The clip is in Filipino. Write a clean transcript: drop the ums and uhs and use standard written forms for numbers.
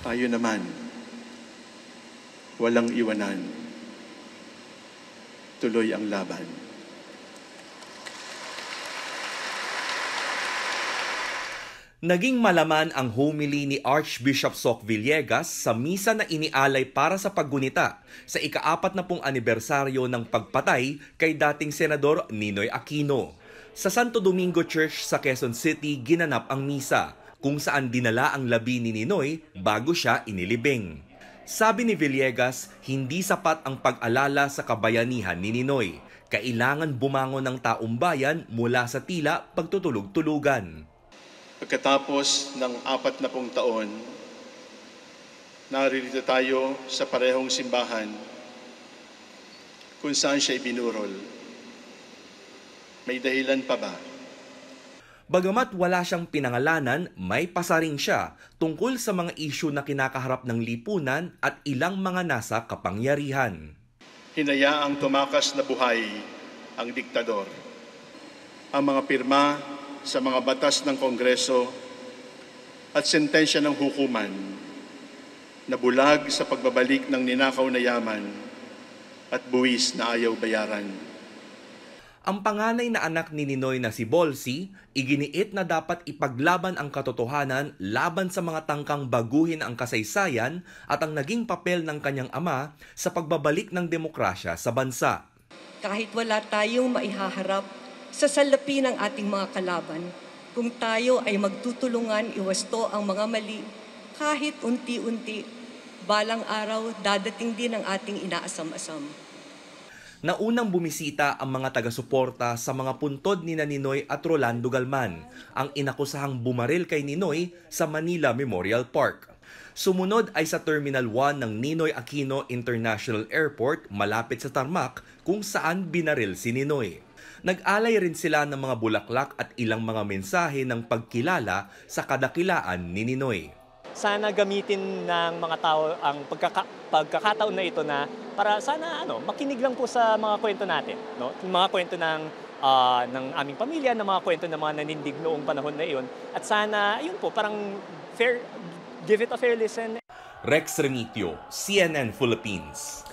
Tayo naman, walang iwanan. Tuloy ang laban. Naging malaman ang homily ni Archbishop Soc Villegas sa misa na inialay para sa paggunita sa ika-40 anibersaryo ng pagpatay kay dating Senador Ninoy Aquino. Sa Santo Domingo Church sa Quezon City ginanap ang misa, kung saan dinala ang labi ni Ninoy bago siya inilibing. Sabi ni Villegas, hindi sapat ang pag-alala sa kabayanihan ni Ninoy. Kailangan bumangon ng taong bayan mula sa tila pagtutulog-tulugan. Pagkatapos ng 40 taon, naririto tayo sa parehong simbahan kung saan siya ibinurol. May dahilan pa ba? Bagamat wala siyang pinangalanan, may pasaring siya tungkol sa mga isyu na kinakaharap ng lipunan at ilang mga nasa kapangyarihan. Hinayaang tumakas na buhay ang diktador. Ang mga pirma sa mga batas ng Kongreso at sentensya ng hukuman na bulag sa pagbabalik ng ninakaw na yaman at buwis na ayaw bayaran. Ang panganay na anak ni Ninoy na si Bolsi, iginiit na dapat ipaglaban ang katotohanan laban sa mga tangkang baguhin ang kasaysayan at ang naging papel ng kanyang ama sa pagbabalik ng demokrasya sa bansa. Kahit wala tayong maihaharap sa salapi ng ating mga kalaban, kung tayo ay magtutulungan iwasto ang mga mali, kahit unti-unti, balang araw dadating din ang ating inaasam-asam. Naunang bumisita ang mga taga-suporta sa mga puntod ni Ninoy at Rolando Galman, ang inakusahang bumaril kay Ninoy sa Manila Memorial Park. Sumunod ay sa Terminal 1 ng Ninoy Aquino International Airport malapit sa Tarmac kung saan binaril si Ninoy. Nag-alay rin sila ng mga bulaklak at ilang mga mensahe ng pagkilala sa kadakilaan ni Ninoy. Sana gamitin ng mga tao ang pagkakataon na ito na para sana makinig lang po sa mga kwento natin, no? Mga kwento ng aming pamilya, ng mga kwento ng mga nanindig noong panahon na iyon. At sana yun po parang give it a fair listen. Rex Remitio, CNN Philippines.